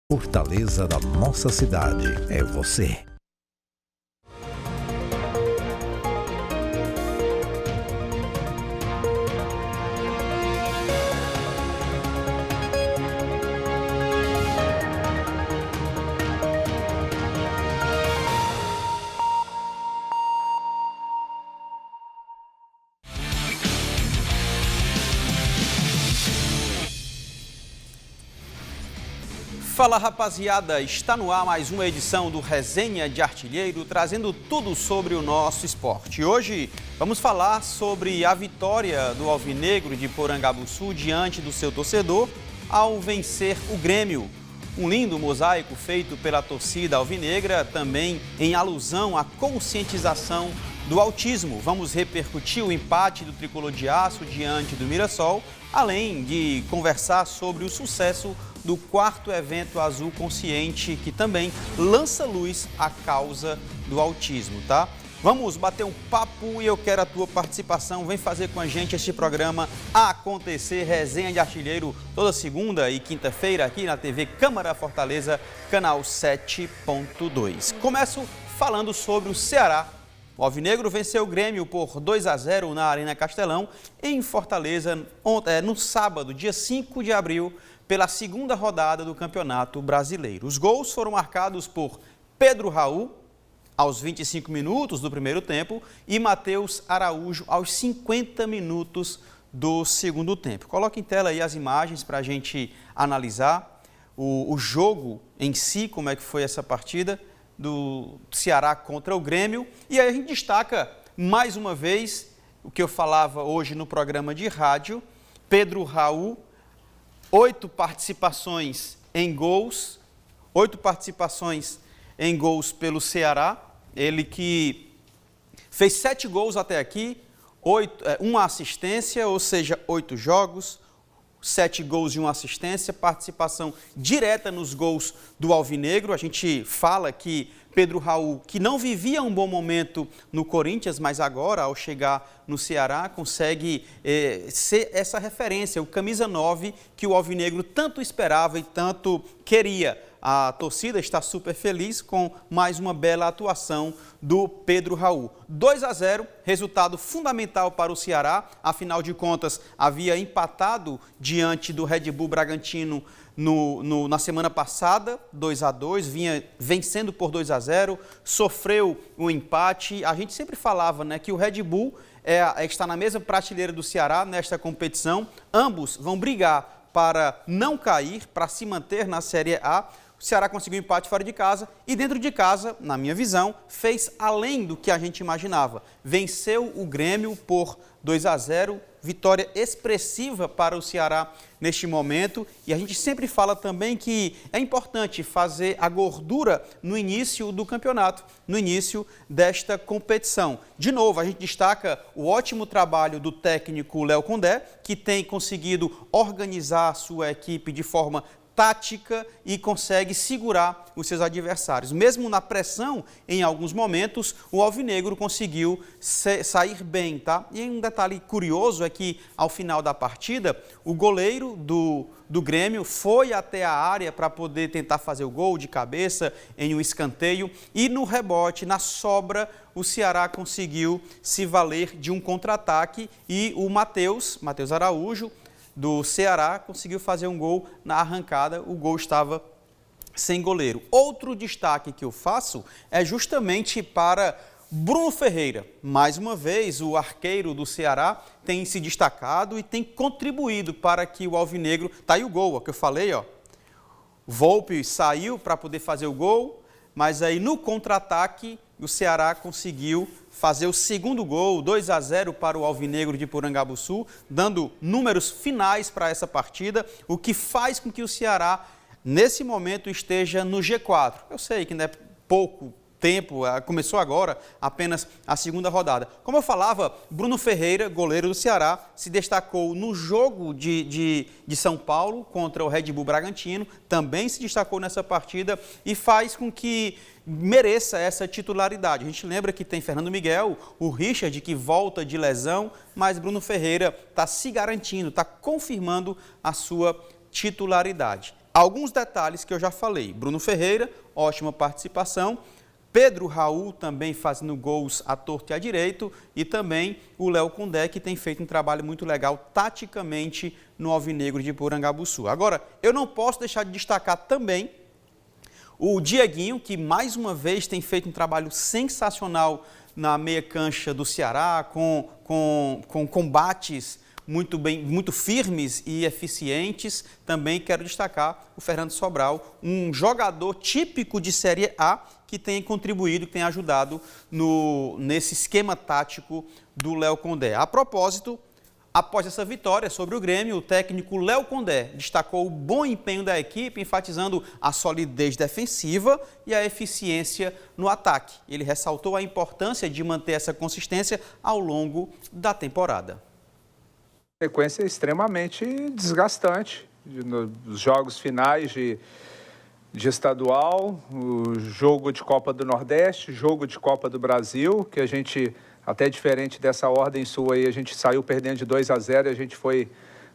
Fortaleza da nossa cidade é você. Fala rapaziada, está no ar mais uma edição do Resenha de Artilheiro, trazendo tudo sobre o nosso esporte. Hoje vamos falar sobre a vitória do Alvinegro de Porangabuçu diante do seu torcedor ao vencer o Grêmio. Um lindo mosaico feito pela torcida alvinegra, também em alusão à conscientização do autismo. Vamos repercutir o empate do Tricolor de Aço diante do Mirassol, além de conversar sobre o sucesso do 4º evento Azul Consciente, que também lança luz à causa do autismo, tá? Vamos bater um papo e eu quero a tua participação. Vem fazer com a gente este programa acontecer. Resenha de Artilheiro toda segunda e quinta-feira aqui na TV Câmara Fortaleza, canal 7.2. Começo falando sobre o Ceará. O Alvinegro venceu o Grêmio por 2-0 na Arena Castelão, em Fortaleza, no sábado, dia 5 de abril, pela segunda rodada do Campeonato Brasileiro. Os gols foram marcados por Pedro Raul, aos 25 minutos do primeiro tempo, e Matheus Araújo, aos 50 minutos do segundo tempo. Coloque em tela aí as imagens para a gente analisar o jogo em si, como é que foi essa partida do Ceará contra o Grêmio. E aí a gente destaca, mais uma vez, o que eu falava hoje no programa de rádio, Pedro Raul, 8 participações em gols, 8 participações em gols pelo Ceará. Ele que fez 7 gols até aqui, 1 assistência, ou seja, 8 jogos, 7 gols e 1 assistência, participação direta nos gols do Alvinegro. A gente fala que Pedro Raul, que não vivia um bom momento no Corinthians, mas agora, ao chegar no Ceará, consegue ser essa referência, o camisa 9 que o Alvinegro tanto esperava e tanto queria. A torcida está super feliz com mais uma bela atuação do Pedro Raul. 2-0, resultado fundamental para o Ceará. Afinal de contas, havia empatado diante do Red Bull Bragantino na semana passada, 2-2, vinha vencendo por 2-0, sofreu um empate. A gente sempre falava, né, que o Red Bull está na mesma prateleira do Ceará nesta competição. Ambos vão brigar para não cair, para se manter na Série A. O Ceará conseguiu um empate fora de casa e dentro de casa, na minha visão, fez além do que a gente imaginava. Venceu o Grêmio por 2-0, vitória expressiva para o Ceará neste momento. E a gente sempre fala também que é importante fazer a gordura no início do campeonato, no início desta competição. De novo, a gente destaca o ótimo trabalho do técnico Léo Condé, que tem conseguido organizar a sua equipe de forma tática e consegue segurar os seus adversários. Mesmo na pressão, em alguns momentos, o Alvinegro conseguiu sair bem, tá? E um detalhe curioso é que, ao final da partida, o goleiro do Grêmio foi até a área para poder tentar fazer o gol de cabeça em um escanteio e no rebote, na sobra, o Ceará conseguiu se valer de um contra-ataque e o Matheus Araújo, do Ceará, conseguiu fazer um gol na arrancada, o gol estava sem goleiro. Outro destaque que eu faço é justamente para Bruno Ferreira. Mais uma vez, o arqueiro do Ceará tem se destacado e tem contribuído para que o Alvinegro... Tá aí o gol, ó, que eu falei, ó. Volpe saiu para poder fazer o gol, mas aí no contra-ataque o Ceará conseguiu fazer o segundo gol, 2-0 para o Alvinegro de Porangabuçu, dando números finais para essa partida, o que faz com que o Ceará, nesse momento, esteja no G4. Eu sei que não é pouco tempo, começou agora apenas a segunda rodada. Como eu falava, Bruno Ferreira, goleiro do Ceará, se destacou no jogo de São Paulo contra o Red Bull Bragantino, também se destacou nessa partida e faz com que mereça essa titularidade. A gente lembra que tem Fernando Miguel, o Richard, que volta de lesão, mas Bruno Ferreira está se garantindo, está confirmando a sua titularidade. alguns detalhes que eu já falei. Bruno Ferreira, ótima participação. Pedro Raul também fazendo gols à torta e à direito. E também o Léo Condé, que tem feito um trabalho muito legal taticamente no Alvinegro de Porangabuçu. Agora, eu não posso deixar de destacar também o Dieguinho, que mais uma vez tem feito um trabalho sensacional na meia cancha do Ceará, com combates muito firmes e eficientes. Também quero destacar o Fernando Sobral, um jogador típico de Série A que tem contribuído, que tem ajudado nesse esquema tático do Léo Condé. A propósito, após essa vitória sobre o Grêmio, o técnico Léo Condé destacou o bom empenho da equipe, enfatizando a solidez defensiva e a eficiência no ataque. Ele ressaltou a importância de manter essa consistência ao longo da temporada. Sequência extremamente desgastante nos jogos finais de estadual, o jogo de Copa do Nordeste, jogo de Copa do Brasil, que a gente, até diferente dessa ordem sua aí, a gente saiu perdendo de 2-0 e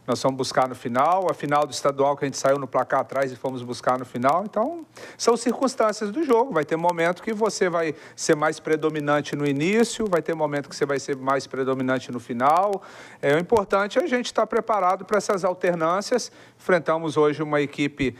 nós fomos buscar no final, a final do estadual que a gente saiu no placar atrás e fomos buscar no final. Então, são circunstâncias do jogo. Vai ter momento que você vai ser mais predominante no início, vai ter momento que você vai ser mais predominante no final. O importante é a gente estar preparado para essas alternâncias. Enfrentamos hoje uma equipe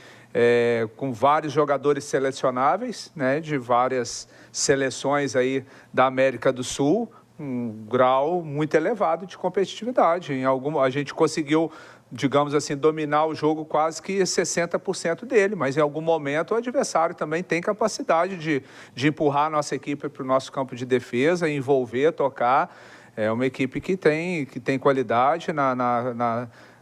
com vários jogadores selecionáveis, né, de várias seleções aí da América do Sul, um grau muito elevado de competitividade. A gente conseguiu, digamos assim, dominar o jogo quase que 60% dele, mas em algum momento o adversário também tem capacidade de empurrar a nossa equipe para o nosso campo de defesa, envolver, tocar. É uma equipe que tem qualidade.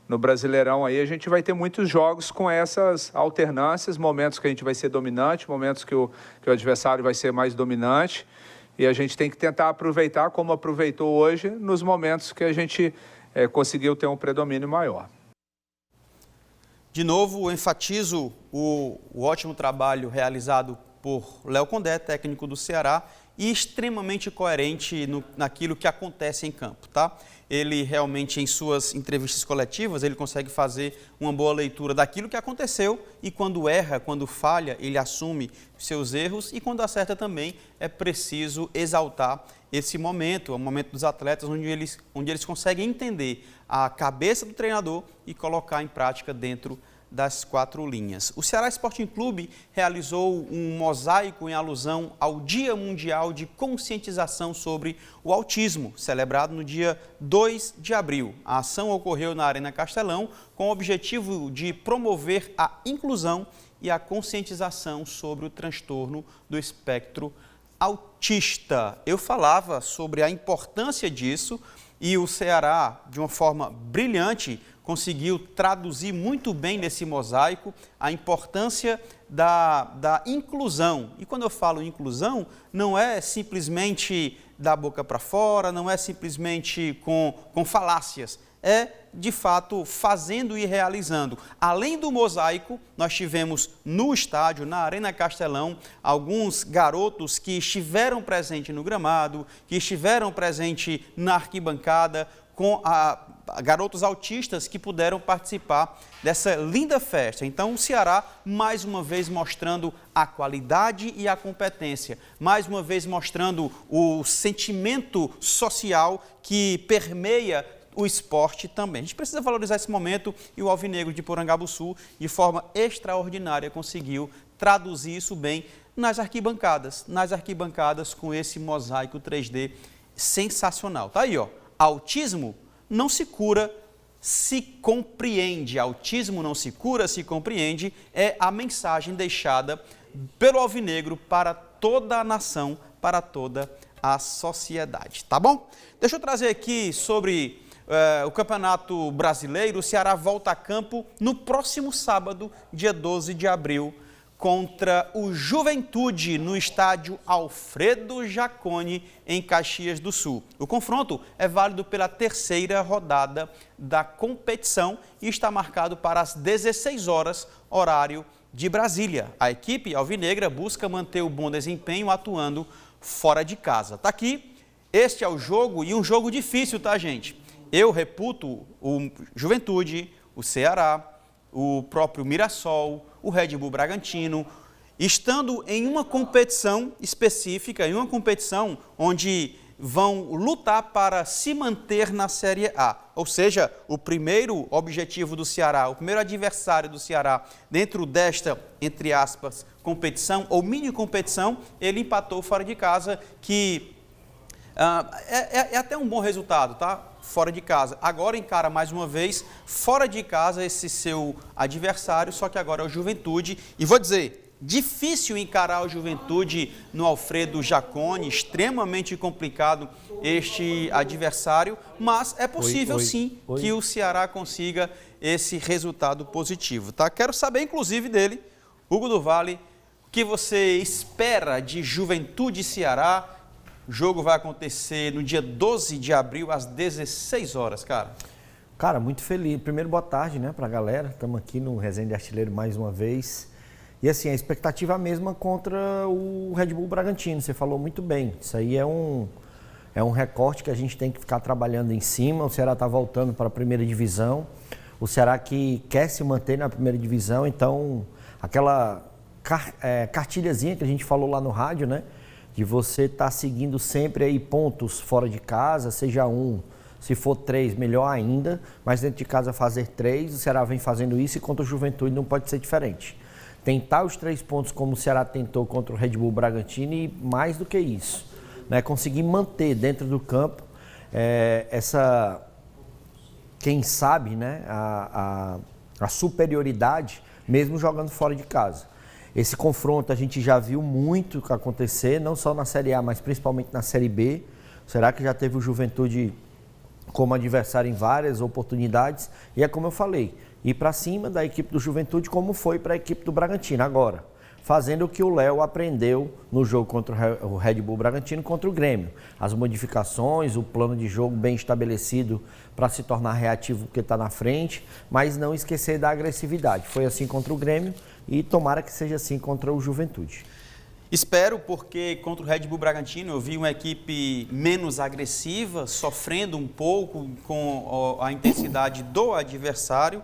No Brasileirão aí a gente vai ter muitos jogos com essas alternâncias, momentos que a gente vai ser dominante, momentos que o adversário vai ser mais dominante. E a gente tem que tentar aproveitar, como aproveitou hoje, nos momentos que a gente conseguiu ter um predomínio maior. De novo, enfatizo o ótimo trabalho realizado por Léo Condé, técnico do Ceará, e extremamente coerente naquilo que acontece em campo, tá? Ele realmente, em suas entrevistas coletivas, ele consegue fazer uma boa leitura daquilo que aconteceu e quando erra, quando falha, ele assume seus erros e quando acerta também é preciso exaltar esse momento, o momento dos atletas onde eles conseguem entender a cabeça do treinador e colocar em prática dentro das 4 linhas. O Ceará Sporting Clube realizou um mosaico em alusão ao Dia Mundial de Conscientização sobre o Autismo, celebrado no dia 2 de abril. A ação ocorreu na Arena Castelão com o objetivo de promover a inclusão e a conscientização sobre o transtorno do espectro autista. Eu falava sobre a importância disso e o Ceará, de uma forma brilhante, conseguiu traduzir muito bem nesse mosaico a importância da inclusão. E quando eu falo inclusão, não é simplesmente da boca para fora, não é simplesmente com falácias, é de fato fazendo e realizando. Além do mosaico, nós tivemos no estádio, na Arena Castelão, alguns garotos que estiveram presentes no gramado, que estiveram presentes na arquibancada, com garotos autistas que puderam participar dessa linda festa. Então, o Ceará, mais uma vez, mostrando a qualidade e a competência, mais uma vez mostrando o sentimento social que permeia o esporte também. A gente precisa valorizar esse momento e o Alvinegro de Porangabuçu, de forma extraordinária, conseguiu traduzir isso bem nas arquibancadas com esse mosaico 3D sensacional. Tá aí, ó. Autismo não se cura, se compreende. Autismo não se cura, se compreende. É a mensagem deixada pelo Alvinegro para toda a nação, para toda a sociedade. Tá bom? Deixa eu trazer aqui sobre o Campeonato Brasileiro. O Ceará volta a campo no próximo sábado, dia 12 de abril, contra o Juventude no estádio Alfredo Jaconi, em Caxias do Sul. O confronto é válido pela 3ª rodada da competição e está marcado para as 16 horas, horário de Brasília. A equipe alvinegra busca manter o bom desempenho atuando fora de casa. Tá aqui, este é o jogo e um jogo difícil, tá, gente? Eu reputo o Juventude, o Ceará, o próprio Mirassol, o Red Bull Bragantino, estando em uma competição específica, em uma competição onde vão lutar para se manter na Série A. Ou seja, o primeiro objetivo do Ceará, o primeiro adversário do Ceará dentro desta, entre aspas, competição ou mini competição, ele empatou fora de casa, que é até um bom resultado, tá? Fora de casa. Agora encara mais uma vez, fora de casa, esse seu adversário, só que agora é o Juventude. E vou dizer, difícil encarar o Juventude no Alfredo Jaconi, extremamente complicado este adversário, mas é possível sim que o Ceará consiga esse resultado positivo, tá? Quero saber, inclusive, dele, Hugo do Vale, o que você espera de Juventude e Ceará. O jogo vai acontecer no dia 12 de abril, às 16 horas, cara. Cara, muito feliz. Primeiro, boa tarde, né, pra galera. Estamos aqui no Resenha de Artilheiro mais uma vez. E assim, a expectativa é a mesma contra o Red Bull Bragantino, você falou muito bem. Isso aí é um recorte que a gente tem que ficar trabalhando em cima. O Ceará está voltando para a primeira divisão. O Ceará que quer se manter na primeira divisão, então aquela cartilhazinha que a gente falou lá no rádio, né? De você estar seguindo sempre aí pontos fora de casa, seja um, se for 3, melhor ainda. Mas dentro de casa fazer 3, o Ceará vem fazendo isso e contra o Juventude não pode ser diferente. Tentar os 3 pontos como o Ceará tentou contra o Red Bull Bragantino e mais do que isso, né? Conseguir manter dentro do campo essa, quem sabe, né? a superioridade, mesmo jogando fora de casa. Esse confronto a gente já viu muito acontecer, não só na Série A, mas principalmente na Série B. Será que já teve o Juventude como adversário em várias oportunidades? E é como eu falei, ir para cima da equipe do Juventude como foi para a equipe do Bragantino agora, fazendo o que o Léo aprendeu no jogo contra o Red Bull Bragantino contra o Grêmio. As modificações, o plano de jogo bem estabelecido para se tornar reativo porque está na frente, mas não esquecer da agressividade. Foi assim contra o Grêmio e tomara que seja assim contra o Juventude. Espero, porque contra o Red Bull Bragantino eu vi uma equipe menos agressiva, sofrendo um pouco com a intensidade do adversário,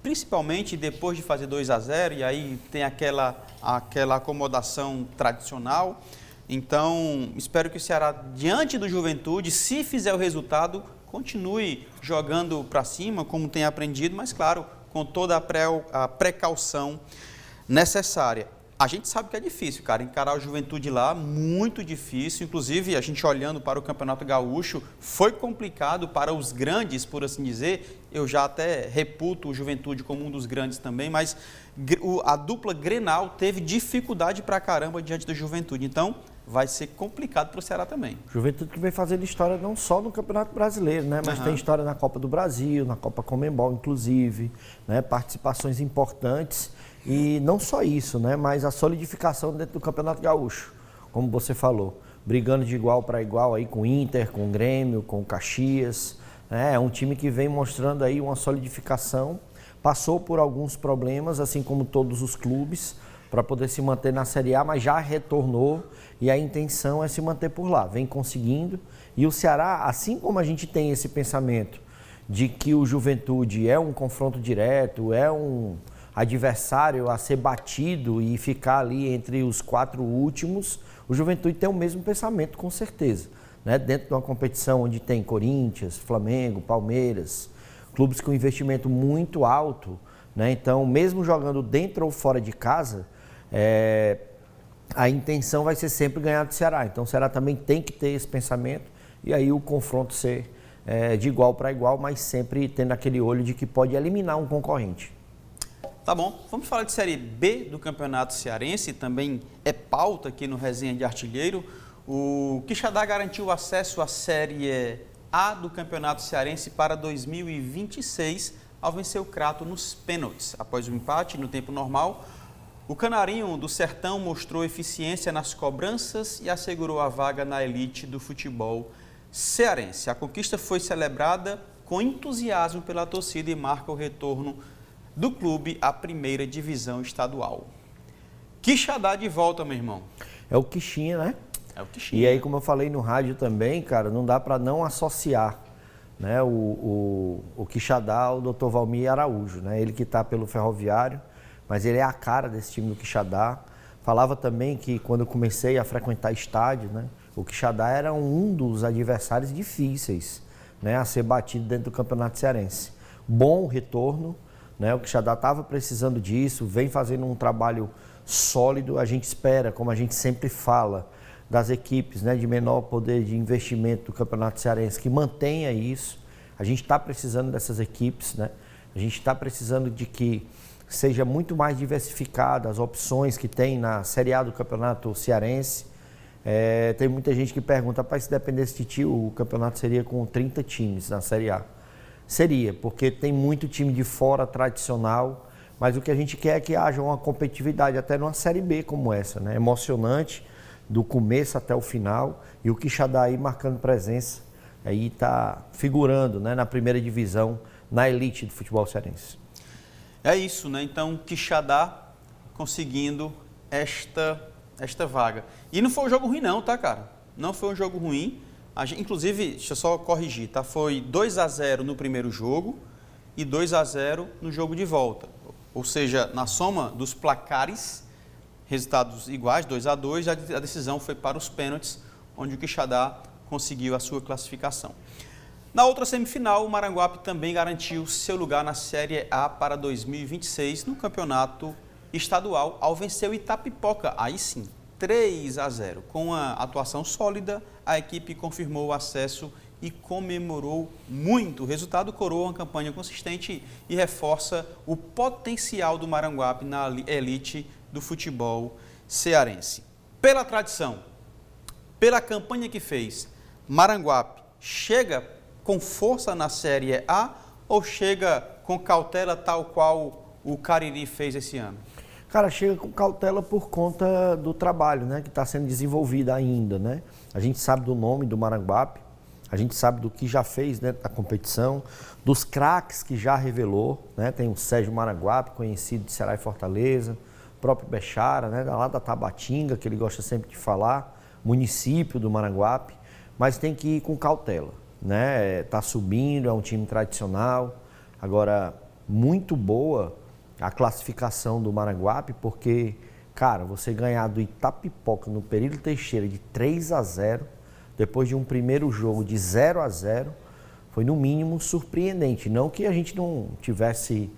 principalmente depois de fazer 2-0, e aí tem aquela acomodação tradicional. Então, espero que o Ceará, diante do Juventude, se fizer o resultado, continue jogando para cima, como tem aprendido, mas claro, com toda a precaução necessária. A gente sabe que é difícil, cara, encarar o Juventude lá, muito difícil. Inclusive, a gente olhando para o Campeonato Gaúcho, foi complicado para os grandes, por assim dizer. Eu já até reputo o Juventude como um dos grandes também, mas a dupla Grenal teve dificuldade pra caramba diante do Juventude. Então, vai ser complicado para o Ceará também. Juventude que vem fazendo história não só no Campeonato Brasileiro, né? Mas tem história na Copa do Brasil, na Copa Conmebol, inclusive, né? Participações importantes. E não só isso, né? Mas a solidificação dentro do Campeonato Gaúcho, como você falou, brigando de igual para igual aí com o Inter, com o Grêmio, com o Caxias. Né? É um time que vem mostrando aí uma solidificação, passou por alguns problemas, assim como todos os clubes, para poder se manter na Série A, mas já retornou e a intenção é se manter por lá, vem conseguindo. E o Ceará, assim como a gente tem esse pensamento de que o Juventude é um confronto direto, é um adversário a ser batido e ficar ali entre os 4 últimos, o Juventude tem o mesmo pensamento, com certeza. Né? Dentro de uma competição onde tem Corinthians, Flamengo, Palmeiras, clubes com investimento muito alto, né? Então, mesmo jogando dentro ou fora de casa, a intenção vai ser sempre ganhar do Ceará. Então, o Ceará também tem que ter esse pensamento e aí o confronto ser de igual para igual, mas sempre tendo aquele olho de que pode eliminar um concorrente. Tá bom, vamos falar de Série B do Campeonato Cearense, também é pauta aqui no Resenha de Artilheiro. O Quixadá garantiu acesso à Série A do Campeonato Cearense para 2026, ao vencer o Crato nos pênaltis. Após o empate no tempo normal, o Canarinho do Sertão mostrou eficiência nas cobranças e assegurou a vaga na elite do futebol cearense. A conquista foi celebrada com entusiasmo pela torcida e marca o retorno do clube à primeira divisão estadual. Quixadá de volta, meu irmão. É o Quixinha, né? É o Quixinha. E aí, como eu falei no rádio também, cara, não dá para não associar, né, o Quixadá ao Dr. Valmir Araújo, né? Ele que está pelo Ferroviário, mas ele é a cara desse time do Quixadá. Falava também que quando eu comecei a frequentar estádio, né, o Quixadá era um dos adversários difíceis, né, a ser batido dentro do Campeonato Cearense. Bom retorno, né, o Quixadá estava precisando disso, vem fazendo um trabalho sólido. A gente espera, como a gente sempre fala, das equipes, né, de menor poder de investimento do Campeonato Cearense, que mantenha isso. A gente está precisando dessas equipes, né? A gente está precisando de que seja muito mais diversificada as opções que tem na Série A do Campeonato Cearense. Tem muita gente que pergunta, rapaz, se dependesse de ti, o campeonato seria com 30 times na Série A. Seria, porque tem muito time de fora tradicional, mas o que a gente quer é que haja uma competitividade até numa Série B como essa, né? Emocionante, do começo até o final, e o Quixadá aí marcando presença, aí está figurando, né, na primeira divisão, na elite do futebol cearense. É isso, né? Então, Quixadá conseguindo esta vaga. E não foi um jogo ruim não, tá, cara? Não foi um jogo ruim. Inclusive, deixa eu só corrigir, tá? Foi 2-0 no primeiro jogo e 2-0 no jogo de volta. Ou seja, na soma dos placares, resultados iguais, 2-2, a decisão foi para os pênaltis, onde o Quixadá conseguiu a sua classificação. Na outra semifinal, o Maranguape também garantiu seu lugar na Série A para 2026 no campeonato estadual, ao vencer o Itapipoca, aí sim, 3-0. Com a atuação sólida, a equipe confirmou o acesso e comemorou muito. O resultado coroa uma campanha consistente e reforça o potencial do Maranguape na elite do futebol cearense. Pela tradição, pela campanha que fez, Maranguape chega com força na Série A ou chega com cautela tal qual o Cariri fez esse ano? Cara, chega com cautela por conta do trabalho, né, que está sendo desenvolvido ainda, né? A gente sabe do nome do Maranguape, a gente sabe do que já fez dentro da competição, dos craques que já revelou, né? Tem o Sérgio Maranguape, conhecido de Ceará e Fortaleza, o próprio Bechara, né, lá da Tabatinga, que ele gosta sempre de falar, município do Maranguape, mas tem que ir com cautela, né? Tá subindo, é um time tradicional. Agora, muito boa a classificação do Maranguape, porque, cara, você ganhar do Itapipoca no Período Teixeira de 3-0, depois de um primeiro jogo de 0-0, foi no mínimo surpreendente. Não que a gente não tivesse,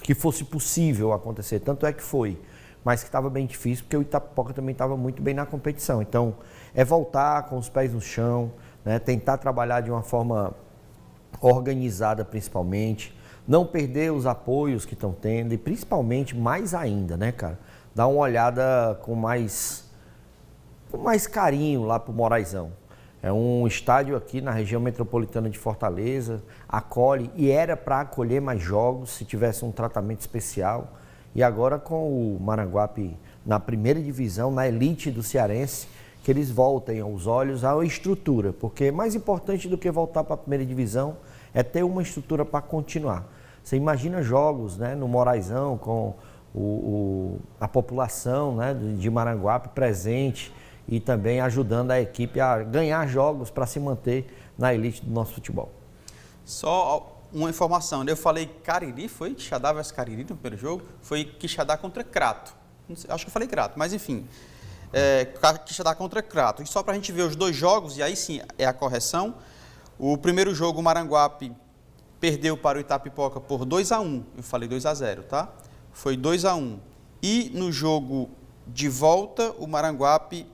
que fosse possível acontecer, tanto é que foi, mas que estava bem difícil, porque o Itapipoca também estava muito bem na competição. Então, é voltar com os pés no chão, né, tentar trabalhar de uma forma organizada principalmente, não perder os apoios que estão tendo e principalmente, mais ainda, né, cara, dar uma olhada com mais carinho lá pro Moraizão. É um estádio aqui na região metropolitana de Fortaleza, acolhe e era para acolher mais jogos se tivesse um tratamento especial. E agora com o Maranguape na primeira divisão, na elite do cearense, que eles voltem os olhos à estrutura, porque mais importante do que voltar para a primeira divisão é ter uma estrutura para continuar. Você imagina jogos, né, no Moraizão com a população, né, de Maranguape presente e também ajudando a equipe a ganhar jogos para se manter na elite do nosso futebol. Só uma informação, eu falei Cariri, foi Quixadá versus Cariri no primeiro jogo? Foi Quixadá contra Crato. Acho que eu falei Crato, mas enfim. Quixadá contra Crato. E só para a gente ver os dois jogos, e aí sim é a correção. O primeiro jogo, o Maranguape perdeu para o Itapipoca por 2-1. Eu falei 2-0, tá? Foi 2-1. E no jogo de volta, o Maranguape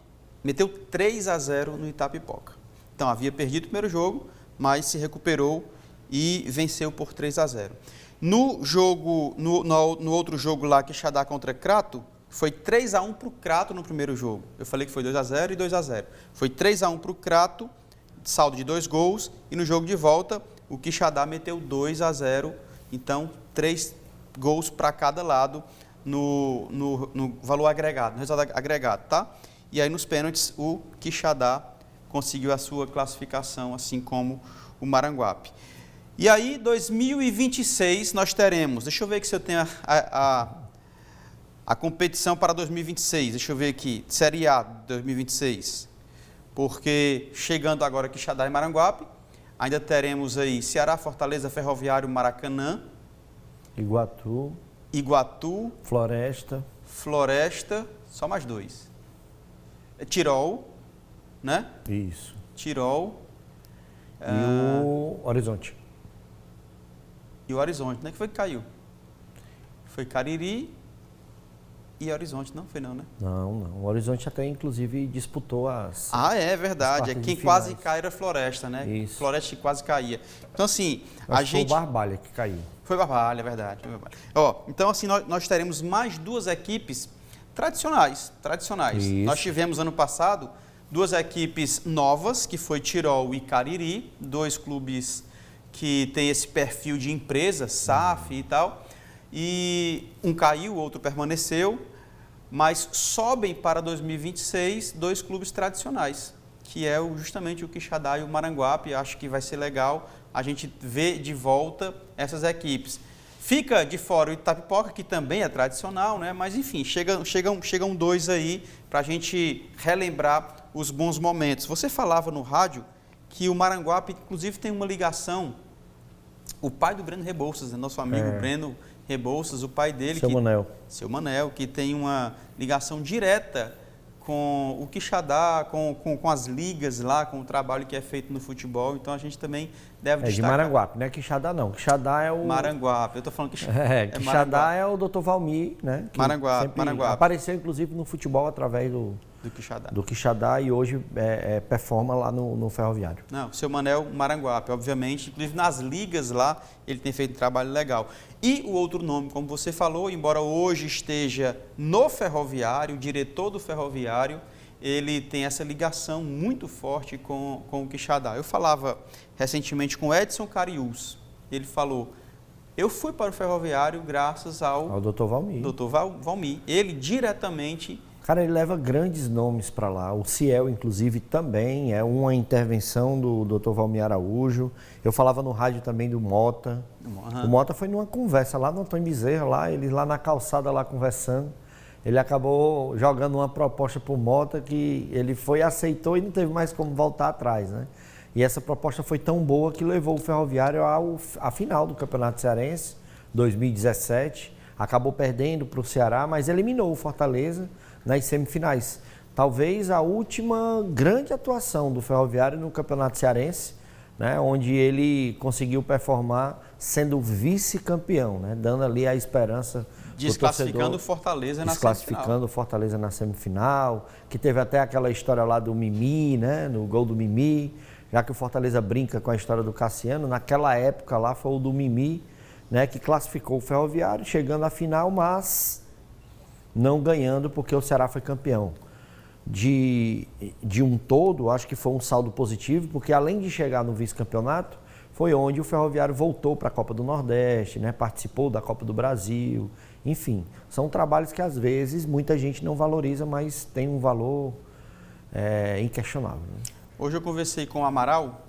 meteu 3-0 no Itapipoca. Então, havia perdido o primeiro jogo, mas se recuperou e venceu por 3-0. No outro jogo lá, Quixadá contra Crato, foi 3-1 para o Crato no primeiro jogo. Eu falei que foi 2-0 e 2-0. Foi 3-1 para o Crato, saldo de 2 gols, e no jogo de volta, o Quixadá meteu 2-0, então 3 gols para cada lado no valor agregado, no resultado agregado, tá? E aí nos pênaltis o Quixadá conseguiu a sua classificação, assim como o Maranguape. E aí 2026 nós teremos, deixa eu ver aqui se eu tenho a competição para 2026, deixa eu ver aqui, Série A 2026, porque chegando agora Quixadá e Maranguape, ainda teremos aí Ceará, Fortaleza, Ferroviário, Maracanã, Iguatu Iguatu, Floresta, só mais 2. Tirol, né? isso. Tirol. E o Horizonte. E o Horizonte, né? Que foi que caiu? Foi Cariri e Horizonte, não foi não, né? Não. O Horizonte até, inclusive, disputou as... Ah, é verdade. quartas de Quem finais. quase caiu era a Floresta, né? Isso. Floresta que quase caía. Então, assim, Acho a que foi gente... o Barbalha que caiu. Foi Barbalha, é verdade. Foi Barbalha. Ó, então, assim, nós teremos mais 2 equipes tradicionais. Isso. Nós tivemos, ano passado, 2 equipes novas, que foi Tirol e Cariri, 2 clubes que têm esse perfil de empresa, SAF e tal. E um caiu, o outro permaneceu, mas sobem para 2026 2 clubes tradicionais, que é justamente o Quixadá e o Maranguape. Acho que vai ser legal a gente ver de volta essas equipes. Fica de fora o Itapipoca, que também é tradicional, né? Mas enfim, chegam 2 aí para a gente relembrar os bons momentos. Você falava no rádio que o Maranguape, inclusive, tem uma ligação. O pai do Breno Rebouças, né? Nosso amigo Breno Rebouças, o pai dele, Seu Manel, que tem uma ligação direta com o Quixadá, com as ligas lá, com o trabalho que é feito no futebol. Então a gente também deve destacar. De Maranguape, não é Quixadá não. Quixadá é o... Maranguape, eu estou falando Quixadá. Quixadá é o Dr. Valmir, né? Que Maranguape. Apareceu inclusive no futebol através do Quixadá e hoje performa lá no Ferroviário. Não, Seu Manel Maranguape, obviamente, inclusive nas ligas lá ele tem feito um trabalho legal. E o outro nome, como você falou, embora hoje esteja no Ferroviário, o diretor do Ferroviário, ele tem essa ligação muito forte com o Quixadá. Eu falava recentemente com Edson Cariús, ele falou, eu fui para o Ferroviário graças ao Dr. Valmir. Dr. Valmir. Ele diretamente... Cara, ele leva grandes nomes para lá. O Ciel, inclusive, também é uma intervenção do Dr. Valmir Araújo. Eu falava no rádio também do Mota. O Mota foi numa conversa lá no Antônio Bezerra, ele lá na calçada lá conversando. Ele acabou jogando uma proposta para o Mota que ele aceitou e não teve mais como voltar atrás, né? E essa proposta foi tão boa que levou o Ferroviário à final do Campeonato Cearense, 2017. Acabou perdendo para o Ceará, mas eliminou o Fortaleza nas semifinais. Talvez a última grande atuação do Ferroviário no Campeonato Cearense, né, onde ele conseguiu performar sendo vice-campeão, né, dando ali a esperança desclassificando o Fortaleza na semifinal. Desclassificando o Fortaleza na semifinal, que teve até aquela história lá do Mimi, né, no gol do Mimi, já que o Fortaleza brinca com a história do Cassiano, naquela época lá foi o do Mimi, né, que classificou o Ferroviário, chegando à final, mas não ganhando porque o Ceará foi campeão. De um todo, acho que foi um saldo positivo, porque além de chegar no vice-campeonato, foi onde o Ferroviário voltou para a Copa do Nordeste, né, participou da Copa do Brasil, enfim. São trabalhos que às vezes muita gente não valoriza, mas tem um valor inquestionável. Né? Hoje eu conversei com o Amaral,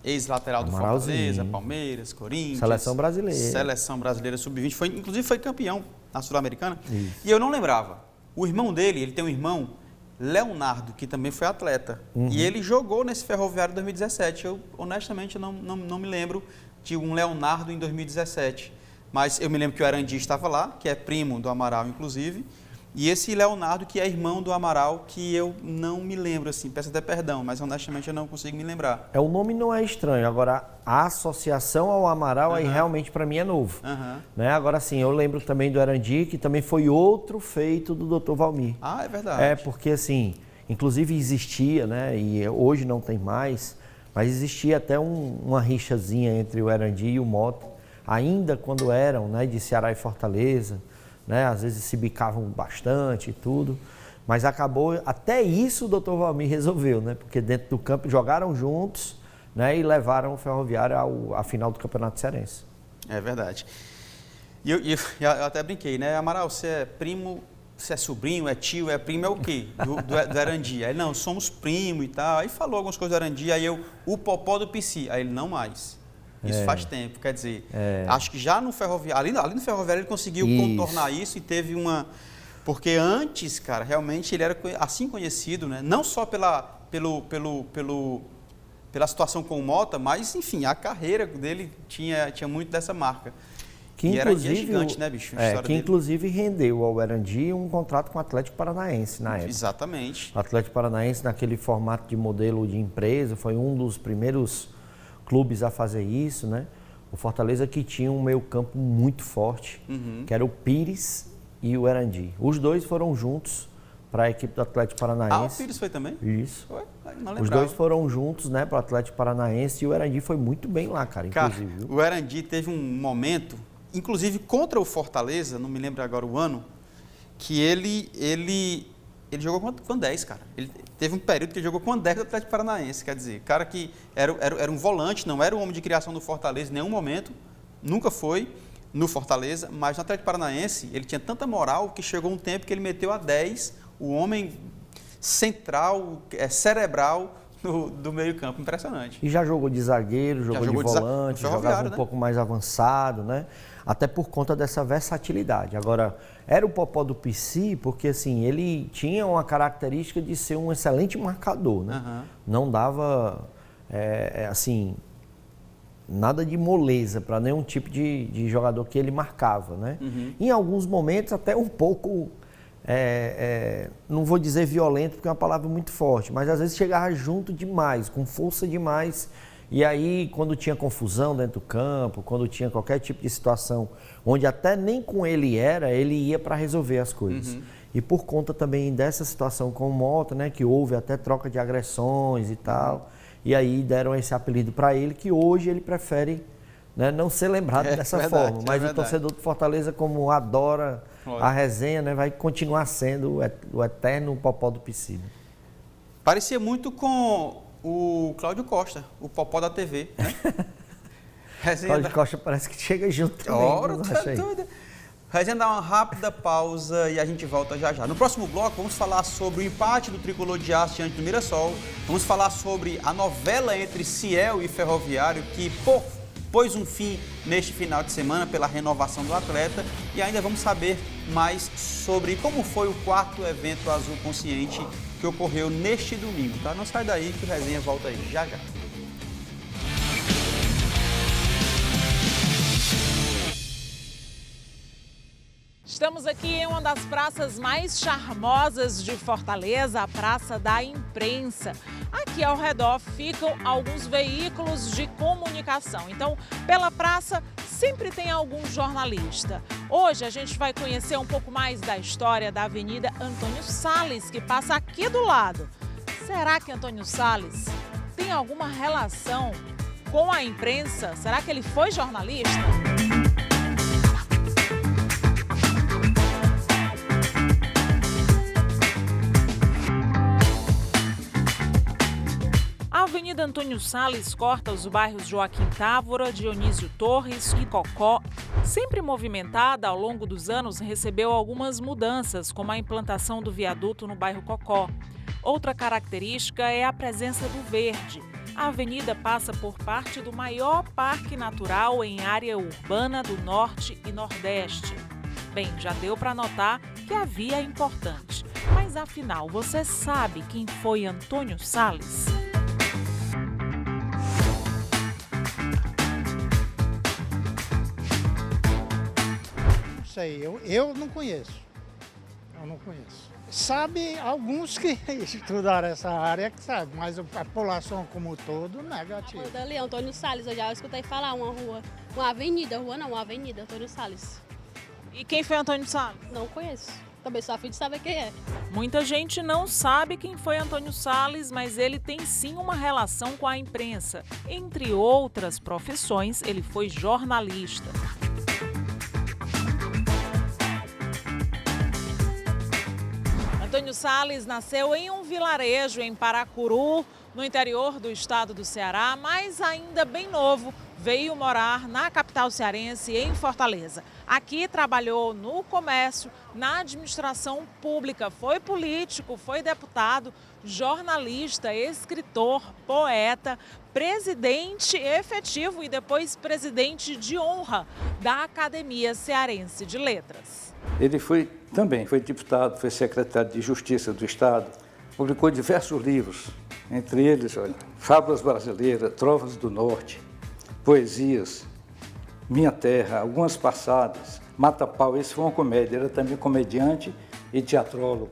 ex-lateral do Fortaleza, Palmeiras, Corinthians. Seleção brasileira. Seleção brasileira sub-20. Inclusive foi campeão na Sul-Americana. E eu não lembrava. O irmão dele, ele tem um irmão, Leonardo, que também foi atleta. E ele jogou nesse Ferroviário em 2017. Eu, honestamente, não me lembro de um Leonardo em 2017. Mas eu me lembro que o Arandi estava lá, que é primo do Amaral, inclusive. E esse Leonardo, que é irmão do Amaral, que eu não me lembro, assim, peço até perdão, mas honestamente eu não consigo me lembrar. O nome não é estranho, agora a associação ao Amaral aí realmente para mim é novo. Né? Agora sim, eu lembro também do Arandi, que também foi outro feito do Dr. Valmir. Ah, é verdade. Porque assim, inclusive existia, né, e hoje não tem mais, mas existia até uma rixazinha entre o Arandi e o Mota, ainda quando eram, né, de Ceará e Fortaleza. Né? Às vezes se bicavam bastante e tudo, mas acabou, até isso o Dr. Valmir resolveu, né? Porque dentro do campo jogaram juntos, né? E levaram o Ferroviário à final do Campeonato Cearense. É verdade. E eu até brinquei, né? Amaral, você é primo, você é sobrinho, é tio, é primo, é o quê? Do Arandi. Aí, não, somos primo e tal. Aí falou algumas coisas do Arandi, aí o Popó do PC. Aí ele, não mais. Isso faz tempo, quer dizer, acho que já no Ferroviário, ali no Ferroviário ele conseguiu contornar isso e teve uma... Porque antes, cara, realmente ele era assim conhecido, né? Não só pela situação com o Mota, mas, enfim, a carreira dele tinha muito dessa marca. Que e inclusive, Erandy é gigante, né, bicho? Inclusive rendeu ao Erandy um contrato com o Atlético Paranaense na época. Exatamente. O Atlético Paranaense, naquele formato de modelo de empresa, foi um dos primeiros clubes a fazer isso, né? O Fortaleza que tinha um meio-campo muito forte, que era o Pires e o Erandy. Os dois foram juntos para a equipe do Atlético Paranaense. O Pires foi também? Isso. Não lembrava. Os dois foram juntos, né, para o Atlético Paranaense e o Erandy foi muito bem lá, cara, inclusive. Cara, o Erandy teve um momento, inclusive contra o Fortaleza, não me lembro agora o ano, que ele jogou com 10, cara. Ele teve um período que ele jogou com 10 do Atlético Paranaense, quer dizer, cara que era um volante, não era um homem de criação do Fortaleza em nenhum momento, nunca foi no Fortaleza, mas no Atlético Paranaense ele tinha tanta moral que chegou um tempo que ele meteu a 10, o homem central, cerebral do meio campo, impressionante. E já jogou de zagueiro, jogou de volante, jogava um pouco mais avançado, né? Até por conta dessa versatilidade. Agora, era o Popó do PC porque assim, ele tinha uma característica de ser um excelente marcador, né? Não dava, assim, nada de moleza para nenhum tipo de jogador que ele marcava, né? Em alguns momentos até um pouco, não vou dizer violento porque é uma palavra muito forte, mas às vezes chegava junto demais, com força demais. E aí, quando tinha confusão dentro do campo, quando tinha qualquer tipo de situação, onde até nem com ele ia para resolver as coisas. E por conta também dessa situação com o Mota, né, que houve até troca de agressões e tal, e aí deram esse apelido para ele, que hoje ele prefere, né, não ser lembrado dessa forma. Mas o torcedor do Fortaleza, como adora a resenha, né, vai continuar sendo o eterno Popó do PC. Parecia muito com o Cláudio Costa, o Popó da TV, né? Cláudio Costa parece que chega junto também. Ora, Resenha, dá uma rápida pausa e a gente volta já já. No próximo bloco vamos falar sobre o empate do Tricolor de Aço diante do Mirassol. Vamos falar sobre a novela entre Ciel e Ferroviário que pôs um fim neste final de semana pela renovação do atleta. E ainda vamos saber mais sobre como foi o 4º evento Azul Consciente que ocorreu neste domingo, tá? Não sai daí que o Resenha volta aí já já. Estamos aqui em uma das praças mais charmosas de Fortaleza, a Praça da Imprensa. Aqui ao redor ficam alguns veículos de comunicação. Então, pela praça sempre tem algum jornalista. Hoje a gente vai conhecer um pouco mais da história da Avenida Antônio Salles, que passa aqui do lado. Será que Antônio Salles tem alguma relação com a imprensa? Será que ele foi jornalista? A Avenida Antônio Salles corta os bairros Joaquim Távora, Dionísio Torres e Cocó. Sempre movimentada, ao longo dos anos recebeu algumas mudanças, como a implantação do viaduto no bairro Cocó. Outra característica é a presença do verde. A avenida passa por parte do maior parque natural em área urbana do Norte e Nordeste. Bem, já deu para notar que a via é importante. Mas afinal, você sabe quem foi Antônio Salles? Sei, eu não conheço. Eu não conheço. Sabe alguns que estudaram essa área que sabe, mas a população como um todo, negativo. Ali, Antônio Salles, eu já escutei falar uma avenida Antônio Salles. E quem foi Antônio Salles? Não conheço. Também sou a fim de saber quem é. Muita gente não sabe quem foi Antônio Salles, mas ele tem sim uma relação com a imprensa. Entre outras profissões, ele foi jornalista. Antônio Salles nasceu em um vilarejo em Paracuru, no interior do estado do Ceará, mas ainda bem novo, veio morar na capital cearense, em Fortaleza. Aqui trabalhou no comércio, na administração pública, foi político, foi deputado, jornalista, escritor, poeta, presidente efetivo e depois presidente de honra da Academia Cearense de Letras. Ele foi deputado, foi secretário de Justiça do Estado, publicou diversos livros, entre eles, Fábulas Brasileiras, Trovas do Norte, poesias, Minha Terra, algumas passadas, Mata Pau, esse foi uma comédia, era também comediante e teatrólogo.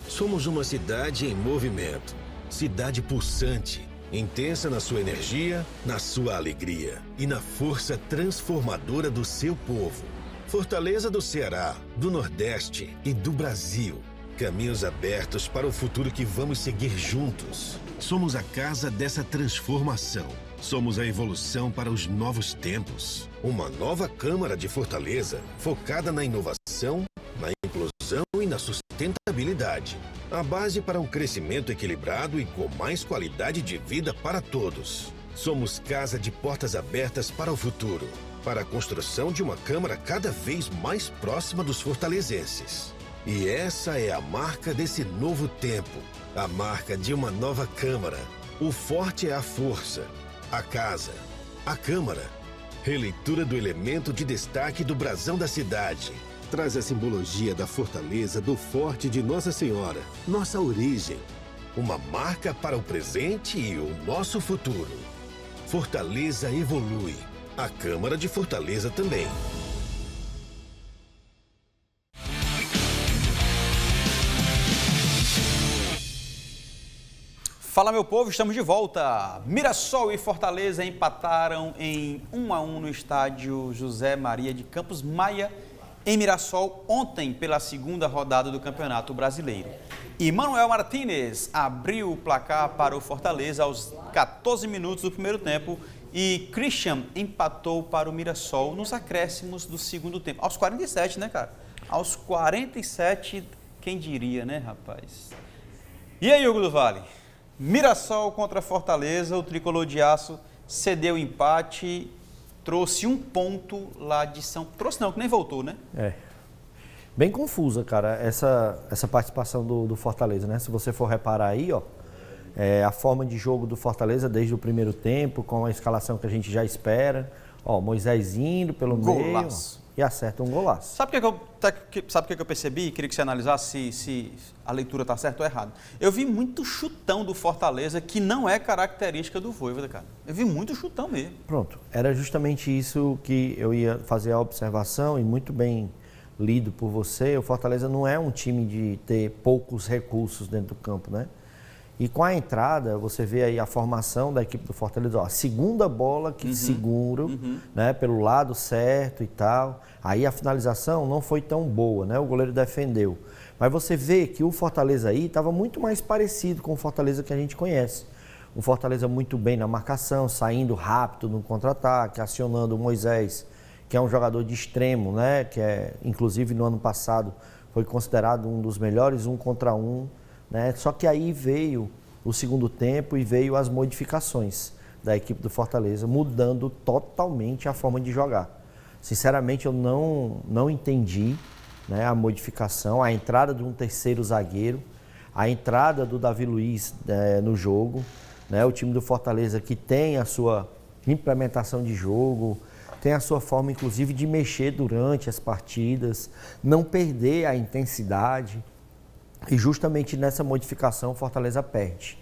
Somos uma cidade em movimento, cidade pulsante, intensa na sua energia, na sua alegria e na força transformadora do seu povo. Fortaleza do Ceará, do Nordeste e do Brasil. Caminhos abertos para o futuro que vamos seguir juntos. Somos a casa dessa transformação. Somos a evolução para os novos tempos. Uma nova Câmara de Fortaleza focada na inovação, na inclusão e na sustentabilidade. A base para um crescimento equilibrado e com mais qualidade de vida para todos. Somos casa de portas abertas para o futuro, para a construção de uma Câmara cada vez mais próxima dos fortalezenses. E essa é a marca desse novo tempo, a marca de uma nova Câmara. O forte é a força, a casa, a Câmara. Releitura do elemento de destaque do brasão da cidade. Traz a simbologia da fortaleza do forte de Nossa Senhora, nossa origem. Uma marca para o presente e o nosso futuro. Fortaleza evolui. A Câmara de Fortaleza também. Fala, meu povo, estamos de volta. Mirassol e Fortaleza empataram em 1-1 no estádio José Maria de Campos Maia, em Mirassol, ontem pela segunda rodada do Campeonato Brasileiro. E Manuel Martínez abriu o placar para o Fortaleza aos 14 minutos do primeiro tempo e Christian empatou para o Mirassol nos acréscimos do segundo tempo. Aos 47, né, cara? Aos 47, quem diria, né, rapaz? E aí, Hugo do Vale? Mirassol contra Fortaleza, o tricolor de aço cedeu o empate, trouxe um ponto lá de São... Trouxe não, que nem voltou, né? É. Bem confusa, cara, essa participação do Fortaleza, né? Se você for reparar aí, ó, a forma de jogo do Fortaleza desde o primeiro tempo, com a escalação que a gente já espera. Ó, Moisés indo pelo meio e acerta um golaço. Sabe o que eu percebi? Queria que você analisasse se a leitura está certa ou errada. Eu vi muito chutão do Fortaleza que não é característica do Vojvoda, cara. Eu vi muito chutão mesmo. Pronto, era justamente isso que eu ia fazer a observação e muito bem lido por você. O Fortaleza não é um time de ter poucos recursos dentro do campo, né? E com a entrada, você vê aí a formação da equipe do Fortaleza, ó, a segunda bola que segura, né, pelo lado certo e tal. Aí a finalização não foi tão boa, né? O goleiro defendeu. Mas você vê que o Fortaleza aí estava muito mais parecido com o Fortaleza que a gente conhece. Um Fortaleza muito bem na marcação, saindo rápido no contra-ataque, acionando o Moisés, que é um jogador de extremo, né? Que inclusive no ano passado foi considerado um dos melhores 1 contra 1. Né? Só que aí veio o segundo tempo e veio as modificações da equipe do Fortaleza, mudando totalmente a forma de jogar. Sinceramente, eu não entendi, né, a modificação, a entrada de um terceiro zagueiro, a entrada do Davi Luiz no jogo, né? O time do Fortaleza que tem a sua implementação de jogo, tem a sua forma, inclusive, de mexer durante as partidas, não perder a intensidade. E justamente nessa modificação o Fortaleza perde.